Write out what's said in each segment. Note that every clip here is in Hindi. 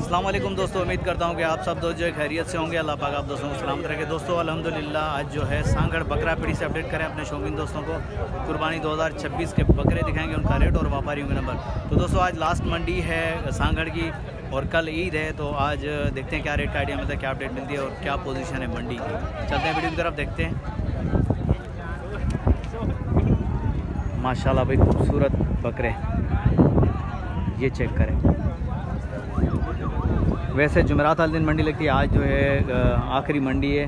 अस्सलाम वालेकुम दोस्तों, उम्मीद करता हूँ कि आप सब दोस्त जो है खैरियत से होंगे। अल्लाह पाक आप दोस्तों को सलामत रखे। दोस्तों अल्हम्दुलिल्लाह आज जो है सांगड़ बकरा पीढ़ी से अपडेट करें अपने शौकीन दोस्तों को। कुर्बानी 2026 के बकरे दिखाएंगे, उनका रेट और व्यापारियों के नंबर। तो दोस्तों आज लास्ट मंडी है सांगड़ की और कल ईद है, तो आज देखते हैं क्या रेट का आइडिया मिलता है, क्या अपडेट मिलती है और क्या पोजीशन है मंडी की। चलते हैं वीडियो की तरफ, देखते हैं। माशाल्लाह भाई खूबसूरत बकरे, ये चेक करें। वैसे जुमेरात वाले दिन मंडी लगती है, आज जो है आखिरी मंडी है,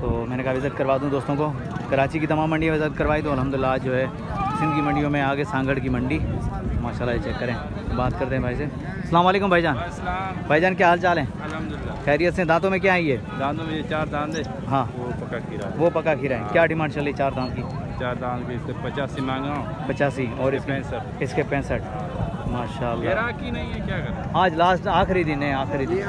तो मैंने कहा विज़िट करवा दूं दोस्तों को। कराची की तमाम मंडियाँ विज़िट करवाई, तो अल्हम्दुलिल्लाह आज जो है सिंध की मंडियों में आगे सांगड़ की मंडी माशाल्लाह। ये चेक करें। बात करते हैं भाई से। अस्सलाम वालेकुम भाईजान। भाईजान क्या हाल चाल है? अल्हम्दुलिल्लाह। खैरियत से। दांतों में क्या है ये? दांतों में ये 4 दांत है। हाँ वो पका खीरा है। वो पका खीरा है। क्या डिमांड चल रही 4 दांत की? 4 दांत की इसके 85 मांग रहा हूँ। 85 और इसके 65। इसके 65 माशाल्लाह। की नहीं है, क्या करें? आज लास्ट आखिरी दिन है, आखिरी दिन ये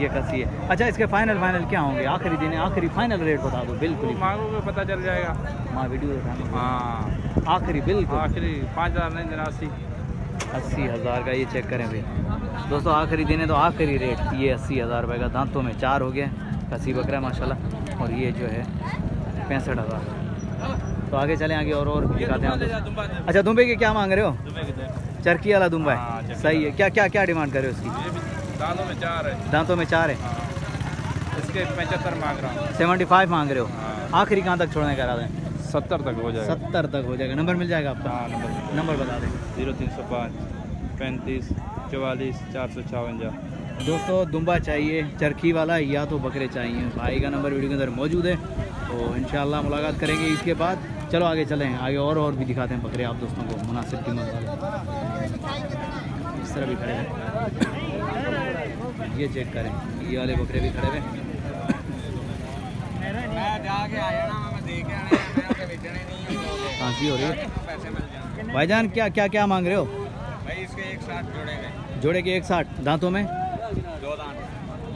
ये कसी है। अच्छा इसके फाइनल क्या होंगे? आखिरी दिन है, आखिरी फाइनल रेट बता दो बिल्कुल ही। मांगोगे पता चल जाएगा। माँ वीडियो दिखाने। हाँ आखिरी बिल्कुल आखिरी 5000 नहीं देना 80। 80,000 का। ये चेक करें भाई दोस्तों, आखिरी दिन है तो आखिरी रेट ये 80,000 रुपये का। दांतों में 4 हो गया, कसी बकरा माशाल्लाह। और ये जो है 65,000। तो आगे चलें, आगे और दिखाते हैं आपको। अच्छा दुम्बे के क्या मांग रहे हो? चरखी वाला दुम्बा है, सही है। क्या क्या क्या डिमांड कर रहे हो उसकी? दांतों में 4 है। दांतों में 4 है। इसके 75 मांग रहा हूँ। 75 मांग रहे हो। आखिरी कहाँ तक छोड़ने का इरादा है? 70 तक हो जाएगा। 70 तक हो जाएगा। नंबर मिल जाएगा आपका? हाँ नंबर बता दें। 0305 35 44 456। दोस्तों दुम्बा चाहिए चरखी वाला या तो बकरे चाहिए, भाई का नंबर वीडियो के अंदर मौजूद है। तो इंशाल्लाह मुलाकात करेंगे इसके बाद। चलो आगे चलें, आगे और भी दिखाते हैं बकरे आप दोस्तों को मुनासिब कीमत वाले। इस तरह भी खड़े हैं, ये चेक करें। ये वाले बकरे भी खड़े हैं। खांसी हो रही है भाईजान। क्या क्या क्या मांग रहे हो भाई? इसके 160 जोड़ेंगे। जोड़े के 160। दांतों में 2 दांत।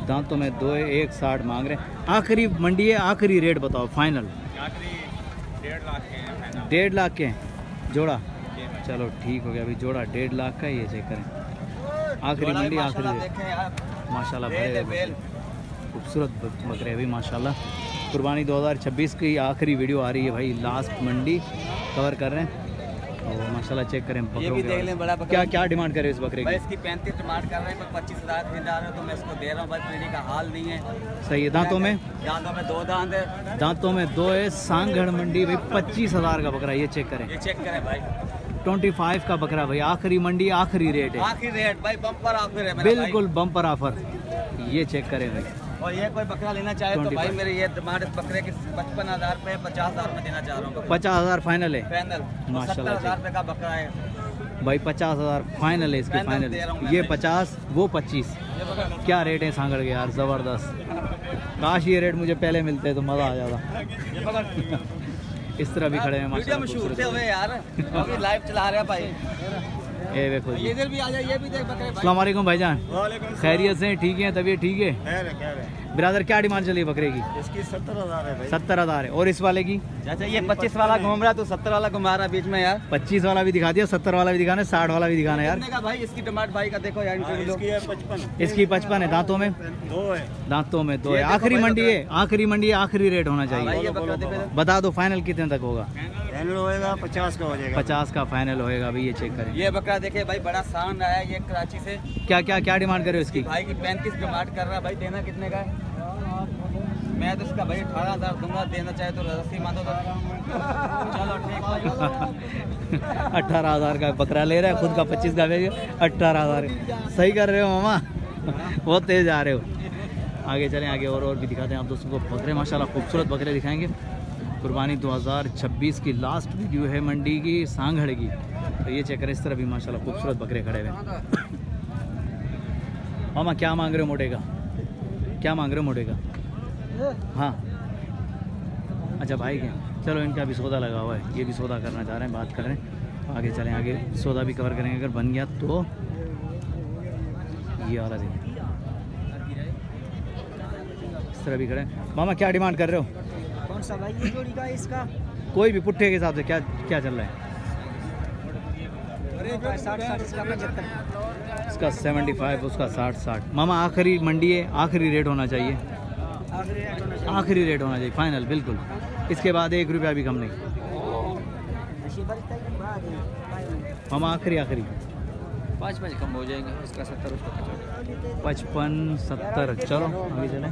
दांतों में 2 160 मांग रहे हैं। आखिरी मंडी है, आखिरी रेट बताओ फाइनल। आखिरी 1.5 लाख के हैं। 1.5 लाख के जोड़ा? चलो ठीक हो गया अभी। जोड़ा 1.5 लाख का। ये चेक करें, आखिरी मंडी आखिरी रेट माशाल्लाह। भरे खूबसूरत बकरे भी माशाल्लाह। कुर्बानी 2026 की आखिरी वीडियो आ रही है भाई, लास्ट मंडी कवर कर रहे हैं। तो माशाल्लाह चेक करें ये भी देख लें बड़ा बकरा। क्या क्या डिमांड कर रहे हो इस बकरे भाई की? इसकी 35 डिमांड कर रहे हैं, पर 25,000 दे रहे हो तो मैं इसको दे रहा हूँ। भाई पीढ़ी का हाल नहीं है। सही है। दांतों में 2 दांत है। दांतों में 2 है। सांगड़ मंडी भाई 25,000 का बकरा। ये चेक करें, ये चेक करें भाई। 25 का बकरा भाई। आखिरी मंडी आखिरी रेट है, आखिरी रेट भाई, बम्पर ऑफर है मेरा बिल्कुल बम्पर ऑफर। ये चेक करें भाई। भाई। और ये कोई बकरा लेना चाहे तो भाई मेरे ये डिमांड इस बकरे की 55,000 रुपये 50,000 में देना चाह रहा हूँ। 50,000 फाइनल है फाइनल। माशाल्लाह। 70,000 रुपये का बकरा है भाई 50,000 फाइनल है इसके। फाइनल फाइनल दे रहा हूँ मैं ये भाई। 50 वो 25। ये बकरा क्या रेट है सांगड़ के यार, ज़बरदस्त। काश ये रेट मुझे पहले मिलते तो मज़ा आ जाता। ये बकरा इस तरह भी खड़े हैं वीडियो माशाल्लाह में शूट खूबसूरत। हुए यार, अभी लाइव चला रहे हैं भाई। ये देखो जी। ये इधर भी आ जाए, ये भी देख बकरे भाई। अस्सलाम वालेकुम भाईजान। खैरियत से? ठीक है, तबीयत ठीक है? ब्रदर क्या डिमांड चली बकरे की? इसकी 70,000 है भाई। 70,000 है। और इस वाले की? अच्छा ये 25 वाला घूम रहा, तो 70 वाला घुमा रहा बीच में यार। 25 वाला भी दिखा दिया, 70 वाला भी दिखाना है, 60 वाला भी दिखाना है यार। कितने का भाई इसकी डिमांड भाई का देखो यार। इसकी है 55। इसकी 55 है। दांतों में 2 है। दांतों में 2 है। ये देखो आखिरी भाई मंडी है, आखिरी मंडी है, आखिरी रेट होना भाई चाहिए। ये बकरा देखो। बता दो फाइनल कितने तक होगा? फाइनल होएगा 50 का हो जाएगा। 50 का फाइनल होएगा अभी। ये चेक करें। ये बकरा देखे भाई, बड़ा शान आया ये कराची से। क्या क्या क्या डिमांड कर रहे हो इसकी? भाई की 35 डिमांड कर रहा है भाई। देना कितने का है? मैं तो इसका भाई 18,000 दूंगा, देना चाहे तो रस्सी मानो तो। चलो ठीक भाई। 18,000 का बकरा ले रहा है, खुद का 25 का भेज 18,000। सही कर रहे हो मामा, बहुत तेज आ रहे हो। आगे चलें, आगे और भी दिखाते हैं आप दोस्तों को बकरे माशाल्लाह। खूबसूरत बकरे दिखाएंगे। कुर्बानी 2026 की लास्ट वीडियो है मंडी की सांगड़ की। तो ये चेक करें, इस तरह भी माशाल्लाह खूबसूरत बकरे खड़े हुए हैं। मामा क्या मांग रहे हो मोटे का? क्या मांग रहे हो मोटे का? हाँ अच्छा भाई क्या? चलो इनका भी सौदा लगा हुआ है, ये भी सौदा करना चाह रहे हैं, बात कर रहे हैं। आगे चलें, आगे सौदा भी कवर करेंगे। अगर बन गया तो ये वाला देखिए, इस तरह भी खड़े हैं। मामा क्या डिमांड कर रहे हो? कौन सा भाई ये जोड़ी का है इसका? कोई भी पुट्ठे के हिसाब से क्या क्या चल रहा है? 60 इसका 75। इसका 75, उसका 60। मामा आखिरी मंडी है, आखिरी रेट होना चाहिए, आखिरी रेट होना चाहिए फाइनल बिल्कुल। इसके बाद 1 रुपया भी कम नहीं मामा, आखिरी 5 कम हो जाएंगे, इसका 70, उसका 55, 70। चलो अभी चलें।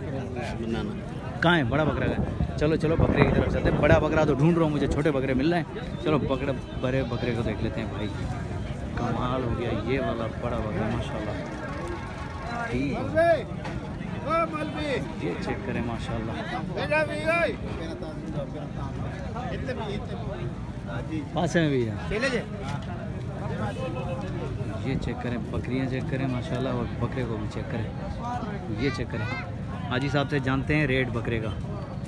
कहाँ है बड़ा बकरा का? चलो चलो बकरे की तरफ चलते हैं। बड़ा बकरा तो ढूंढ रहा हूँ, मुझे छोटे बकरे मिल रहे हैं। चलो बड़े बकरे को देख लेते हैं भाई। कमाल हो गया ये वाला बड़ा बकरा माशाल्लाह। ठीक है, ये चेक करें माशाल्लाह। पास में भी है, ये चेक करें, बकरियां चेक करें माशाल्लाह, और बकरे को भी चेक करें, ये चेक करें। हाजी साहब से जानते हैं रेट बकरे का।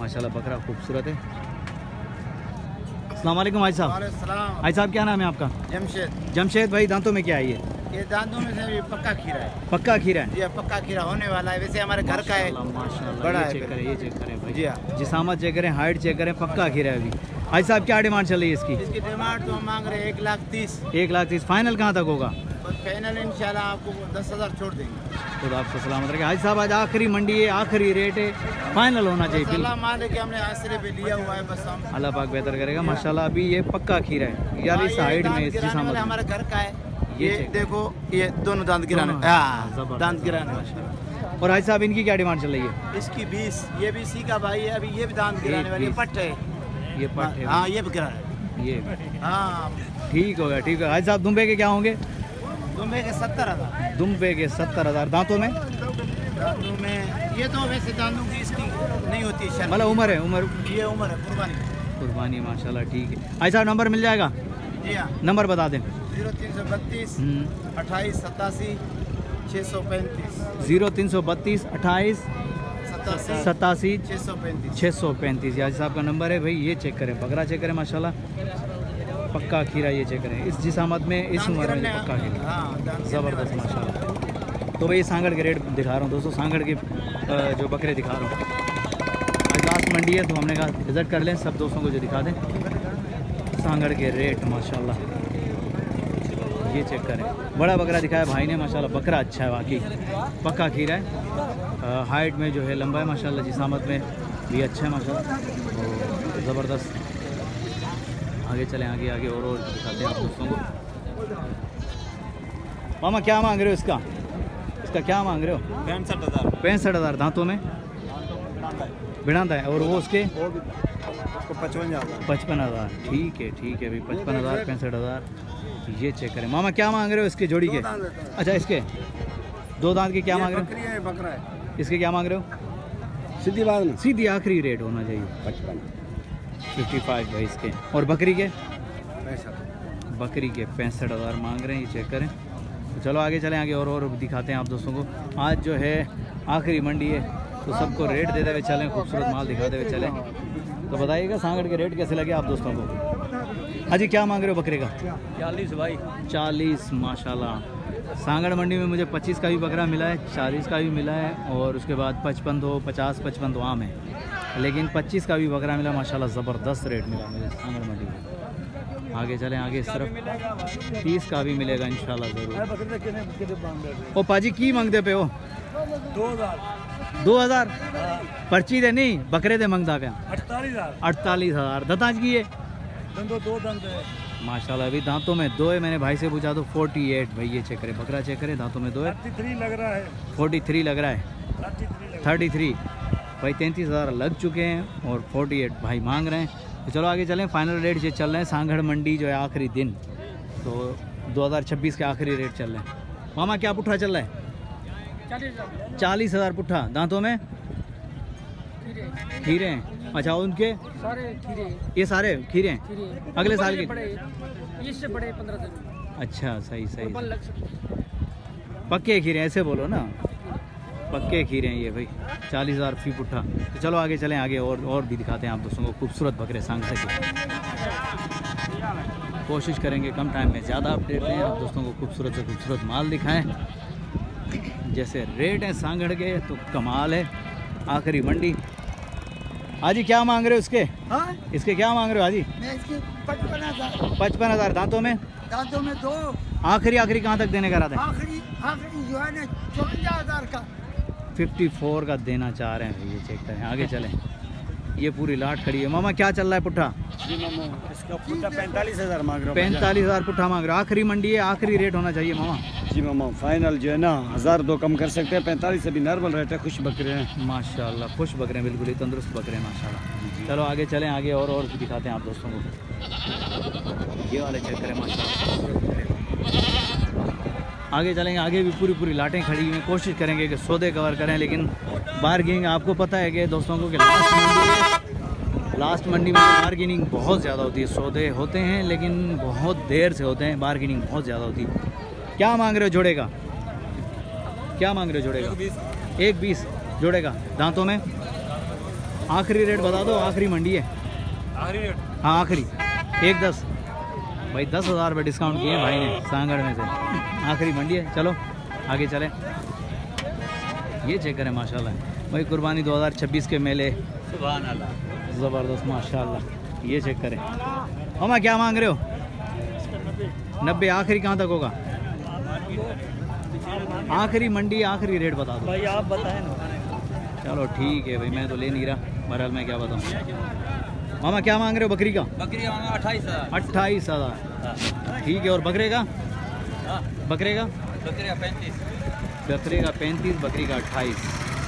माशाल्लाह बकरा खूबसूरत है। अस्सलाम वालेकुम भाई साहब। भाई साहब क्या नाम है आपका? जमशेद। जमशेद भाई, दांतों में क्या है ये दांतों में से पक्का खीरा है। पक्का खीरा है? जी पक्का खीरा होने वाला है, वैसे हमारे घर का है। माशाल्लाह, बड़ा ये है चेक फिर। करें, ये चेक करें भाई। जी हाँ। जिसामत चेक करें, हाइट चेक करें, पक्का खीरा है अभी। भाई साहब क्या डिमांड चल रही है इसकी? इसकी डिमांड तो हम मांग रहे हैं 1,30,000। 1,30,000। फाइनल कहाँ तक होगा? बस फाइनल इंशाल्लाह आपको 10,000 छोड़ देंगे। खुद आपको सलामत रखे। हाजी साहब आज आखिरी मंडी है, आखिरी रेट है, फाइनल होना चाहिए बिल्कुल। अल्लाह मालिक हमने आसरे पे लिया हुआ है, बस हम अल्लाह पाक बेहतर करेगा माशाल्लाह। अभी ये पक्का खीरा है यार, इस हाइट में, इस जिसामत में। हमारे घर का है। ये ये चेक। देखो, ये दोनों दांत गिराने। दोनों, हाँ, जबरदस्त, दांत गिराने। माशाल्लाह। और हाजी साहब इनकी क्या डिमांड चल रही है? इसकी 20, ये भी इसी का भाई है। अभी ये भी दांत गिराने वाली है, 20। पट्ट है। ये पट है, हाँ ये भी गिरा है। ये हाँ, ठीक हो गया, ठीक है। हाजी साहब दुम्बे के क्या होंगे? दुम्बे के 70,000। दुम्बे के 70,000। दांतों में? दांतों में ये तो वैसे दांतों की इसकी नहीं होती है शर्म। मतलब उम्र है, उम्र ये उम्र है कुर्बानी। कुर्बानी माशाल्लाह, ठीक है। हाजी साहब नंबर मिल जाएगा? जी हाँ, नंबर बता दें। 0332 28 87 635 0332 28 87 87 635। 635। हाजी साहब का नंबर है भाई। ये चेक करें, बकरा चेक करें माशाल्लाह, पक्का खीरा। ये चेक करें, इस जिसामत में, इस उम्र में पक्का खीरा, हाँ, दांत ज़बरदस्त माशाल्लाह। तो भाई सांगड़ के रेट दिखा रहा हूँ दोस्तों, सांगड़ के जो बकरे दिखा रहा हूँ। आज लास्ट मंडी है तो हमने कहा विज़िट कर लें, सब दोस्तों को जो दिखा दें सांगड़ के रेट माशाल्लाह। ये चेक करें, बड़ा बकरा दिखाया भाई ने माशाल्लाह, बकरा अच्छा है वाकई, पक्का खीरा है। हाइट में जो है लंबा है माशाल्लाह, जिसामत में भी अच्छा है माशाल्लाह, तो ज़बरदस्त। आगे चलें, आगे आगे और दिखाते हैं आप दोस्तों को। मामा क्या मांग रहे हो इसका? इसका क्या मांग रहे हो? 65,000। 65,000। दांतों में भिड़ाता है। और वो उसके 55,000। 55,000। ठीक है, ठीक है भाई, 55,000 65,000। ये चेक करें। मामा क्या मांग रहे हो इसके जोड़ी के? अच्छा, इसके 2 दांत के क्या मांग रहे बकरी है, बकरा है। हो? इसके क्या मांग रहे हो? सीधी बात नहीं। सीधी आखिरी रेट होना चाहिए 55 भाई इसके। और बकरी के? बकरी के 65,000 मांग रहे हैं, ये चेक करें। तो चलो आगे चलें, आगे और दिखाते हैं आप दोस्तों को। आज जो है आखिरी मंडी है तो सबको रेट देते हुए चलें, खूबसूरत माल दिखाते हुए चलें। तो बताइएगा सांगड़ के रेट कैसे लगे आप दोस्तों को। हाजी क्या मांग रहे हो बकरे का? 40 भाई। 40 माशाल्लाह। सांगड़ मंडी में मुझे 25 का भी बकरा मिला है, 40 का भी मिला है, और उसके बाद 55 दो 50-55 तो आम है, लेकिन 25 का भी बकरा मिला माशाल्लाह, ज़बरदस्त रेट मिला मुझे सांगड़ मंडी में। आगे चलें, आगे इस तरफ 30 का भी मिलेगा इंशाल्लाह ज़रूर। ओ पाजी की मंगते पे हो? 2,000 पर्ची दे नहीं, बकरे दे मंगता पे 48,000। दताज की है माशाल्लाह, अभी दांतों में 2 है। मैंने भाई से पूछा तो 48 भाई। ये चेक करें, बकरा चेक करें, दांतों में 2 है। 33 लग रहा है। 43 लग रहा है। 33 भाई, 33,000 लग चुके हैं और 48 भाई मांग रहे हैं। तो चलो आगे चलें, फाइनल रेट ये चल रहे हैं सांगड़ मंडी जो है आखिरी दिन, तो 2026 के आखिरी रेट चल रहे हैं। मामा क्या पुट्ठा चल रहा है? 40,000 पुट्ठा। दांतों में खीरे हैं। अच्छा, उनके सारे खीरे ये सारे खीरे हैं खीरे अगले साल के? बड़े इससे बड़े 15 दिन अच्छा, सही सही, बल लग सकते। पक्के खीरे ऐसे बोलो ना, पक्के खीरे हैं ये भाई। 40,000 फी पुट्ठा। तो चलो आगे चलें, आगे और भी दिखाते हैं आप दोस्तों को खूबसूरत बकरे सांगड़ के। कोशिश करेंगे कम टाइम में ज़्यादा अपडेट दें, आप दोस्तों को खूबसूरत से खूबसूरत माल दिखाएं। जैसे रेट हैं सांगड़ के तो कमाल है। आखिरी मंडी। हाजी क्या मांग रहे हो इसके? हाँ, इसके क्या मांग रहे हो हाजी? मैं इसकी 55,000। 55,000। दांतों में? दांतों में 2। आखिरी कहाँ तक देने का इरादा है? आखिरी आखिरी जो है ना 54,000 का। 54 का देना चाह रहे हैं भाई, ये चेक करें। आगे चलें, ये पूरी लाट खड़ी है। मामा क्या चल रहा है पुट्ठा? जी मामा, इसका पुट्ठा 45,000 मांग रहा हूँ। 45,000 पुट्ठा मांग रहे हो। आखिरी मंडी है, आखिरी रेट होना चाहिए मामा। जी मामा, फाइनल जो है ना 1,000 कम कर सकते हैं। 45 अभी नॉर्मल रेट है, खुश बकरे हैं माशाल्लाह, खुश बकरे हैं, बिल्कुल ही तंदुरुस्त बकरे हैं माशाल्लाह। चलो आगे चलें, आगे और दिखाते हैं आप दोस्तों को। ये वाले चेक करें माशाल्लाह। आगे चलेंगे, आगे भी पूरी लाटें खड़ी हुई हैं। कोशिश करेंगे कि सौदे कवर करें, लेकिन बार्गेनिंग आपको पता है कि दोस्तों को कि लास्ट मंडी में बार्गेनिंग बहुत ज़्यादा होती है। सौदे होते हैं लेकिन बहुत देर से होते हैं, बार्गेनिंग बहुत ज़्यादा होती है। क्या मांग रहे हो जोड़े का? क्या मांग रहे हो जोड़े का? 1,20 जोड़े का। दांतों में आखिरी रेट बता दो, आखिरी मंडी है। आखिरी रेट? हाँ आखिरी 1,10 भाई, 10,000 रुपये डिस्काउंट किए भाई ने सांगड़ में से। आखिरी मंडी है। चलो आगे चलें, ये चेक करें माशाल्लाह भाई, कुर्बानी 2026 के मेले सुभान अल्लाह, ज़बरदस्त माशाल्लाह। ये चेक करें। मामा क्या मांग रहे हो? 90। आखिरी कहाँ तक होगा? आखिरी मंडी, आखिरी रेट बता दो भाई आप बताएं ना। चलो ठीक है भाई, मैं तो ले नहीं रहा, बहरहाल मैं क्या बताऊँ। मामा क्या मांग रहे हो बकरी का? बकरी का 28,000। 28,000 ठीक है। और बकरे का? बकरे का? बकरी का 35। बकरे का 35, बकरी का 28।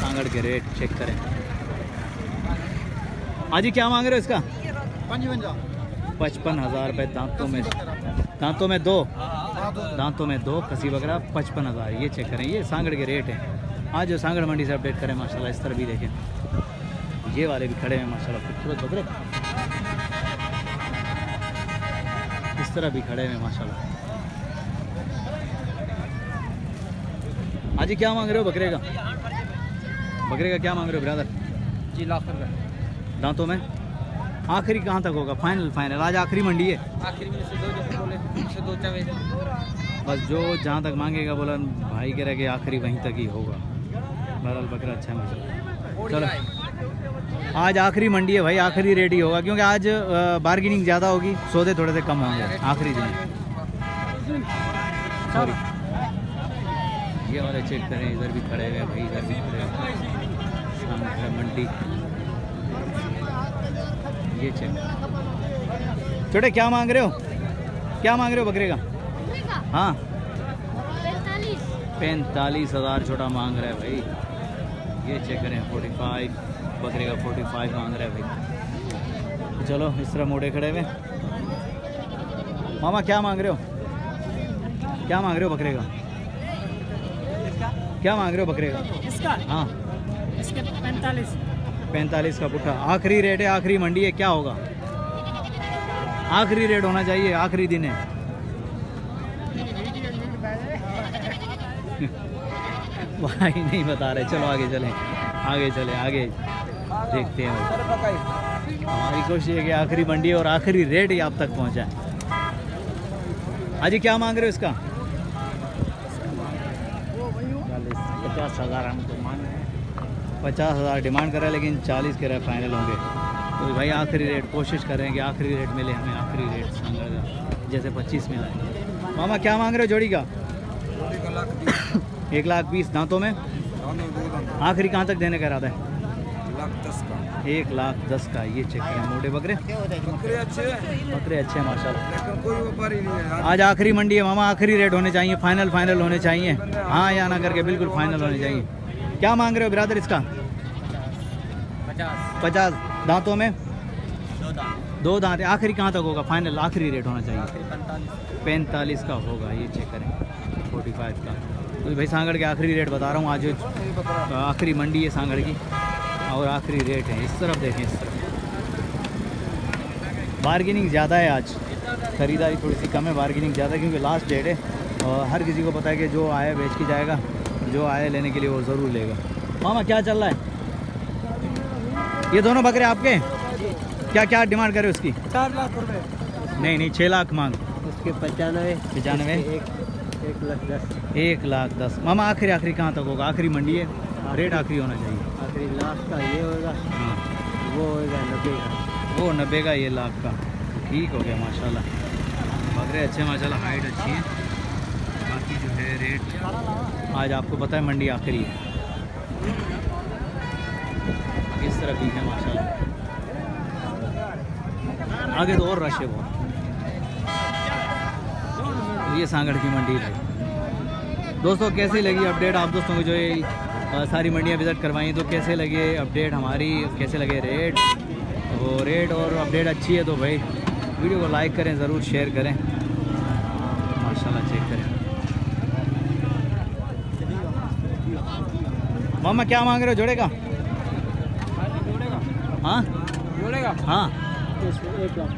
सांगड़ के रेट चेक करें। आज ही क्या मांग रहे हो इसका? 55,000 रुपये। दांतों में दो, दांतों में दो, कसी बकरा 55,000। ये चेक करें, ये सांगड़ के रेट हैं। आज जो सांगड़ मंडी से अपडेट करें माशाल्लाह। इस तरह भी देखें, ये वाले भी खड़े हैं माशाल्लाह, खूबसूरत बकरे इस तरह भी खड़े हैं माशाल्लाह। आज ही क्या मांग रहे हो बकरे का? बकरे का क्या मांग रहे हो ब्रदर? जी लाख रुपये। दांतों में आखिरी कहाँ तक होगा? फाइनल आज आखिरी मंडी है। आखिरी में से 2 जैसे बोले, से 2 चवे। बस जो जहाँ तक मांगेगा बोला भाई कह रहा कि आखिरी वहीं तक ही होगा। बहरहाल बकरा अच्छा है माशाल्लाह। चलो आज आखिरी मंडी है भाई, आखिरी रेट ही होगा, क्योंकि आज बार्गेनिंग ज़्यादा होगी, सौदे थोड़े से कम होंगे। आखिरी दिन सॉरी। ये वाले चेक करें, इधर भी खड़े हुए भाई, इधर भी खड़े हुए मंडी। ये चेक। छोटे क्या मांग रहे हो? क्या मांग रहे हो बकरे का? हाँ 45,000 छोटा मांग रहा है भाई। ये चेक करें 45, बकरे का 45 मांग रहा है भाई। चलो इस तरह मोड़े खड़े हुए। मामा क्या मांग रहे हो? क्या मांग रहे हो बकरे का? क्या मांग रहे हो बकरे का? इसका? हाँ इसके 45 का पुट्ठा। आखिरी रेट है, आखिरी मंडी है, क्या होगा? आखिरी रेट होना चाहिए, आखिरी दिन है। भाई नहीं बता रहे। चलो आगे चलें, आगे देखते हैं भाई। हमारी कोशिश है कि आखिरी मंडी है और आखिरी रेट ही आप तक पहुंचा है। आज क्या मांग रहे हो इसका? 50,000 हमको मांग रहे हैं। 50,000 डिमांड कर रहा है, लेकिन 40 के रहे फाइनल होंगे। तो भाई आखिरी रेट कोशिश कर रहे हैं कि आखिरी रेट मिले हमें, आखिरी रेट सांगड़ का जैसे 25 मिला है। मामा क्या मांग रहे हो जोड़ी का? 1,20,000। दांतों में आखिरी कहाँ तक देने का इरादा है? 1,10,000 का। ये चेक करें, मोटे बकरे अच्छे हैं माशाल्लाह। आज आखिरी मंडी है मामा, आखिरी रेट होने चाहिए, फाइनल होने चाहिए। हाँ या ना करके बिल्कुल फाइनल होने चाहिए। क्या मांग रहे हो ब्रदर इसका? 50। दांतों में 2 दांत। आखिरी कहाँ तक होगा? फाइनल आखिरी रेट होना चाहिए 45 का होगा। ये चेक करें 45 का। तो भाई सांगड़ के आखिरी रेट बता रहा हूँ। आज आखिरी मंडी है सांगड़ की और आखिरी रेट है। इस तरफ देखें, इस तरफ बार्गेनिंग ज़्यादा है आज, ख़रीदारी थोड़ी सी कम है, बार्गेनिंग ज़्यादा क्योंकि लास्ट डेट है और हर किसी को पता है कि जो आए बेच के जाएगा, जो आए लेने के लिए वो ज़रूर लेगा। मामा क्या चल रहा है? ये दोनों बकरे आपके? क्या क्या डिमांड करे उसकी? 4 लाख रुपए। नहीं 6 लाख मांग। उसके 95 1,10,000। मामा आखिरी कहाँ तक होगा? आखिरी मंडी है, रेट आखिरी होना चाहिए। आखिरी लास्ट का ये होगा, हाँ वो होगा 90 का। वो 90 का, ये लाख का। ठीक हो गया माशाल्लाह। बकरे अच्छे माशाल्लाह, हाइट अच्छी है। बाकी जो है है रेट। आज आपको पता है मंडी आखिरी है, इस तरह भी है माशाल्लाह। आगे तो और रश है बहुत। ये सांगड़ की मंडी है दोस्तों। कैसी लगी अपडेट आप दोस्तों को, जो ये सारी मंडियाँ विज़िट करवाई, तो कैसे लगे अपडेट हमारी, कैसे लगे रेट? वो रेट और अपडेट अच्छी है तो भाई वीडियो को लाइक करें, ज़रूर शेयर करें माशाल्लाह। चेक करें मामा क्या मांग रहे हो, जोड़े का? हाँ जोड़ेगा हाँ 1 लाख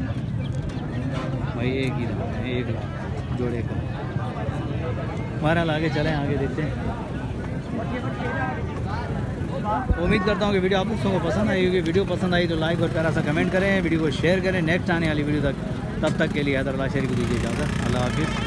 भाई, एक ही दाम है, 1 लाख जोड़े का। बहरहाल आगे चलें, आगे देखते हैं। उम्मीद करता हूँ कि वीडियो आप दोस्तों को पसंद आई होगी। वीडियो पसंद आई तो लाइक और प्यारा सा कमेंट करें, वीडियो को शेयर करें। नेक्स्ट आने वाली वीडियो तक, तब तक के लिए हैदर शेर को दीजिए इजाज़त। अल्लाह हाफिज़।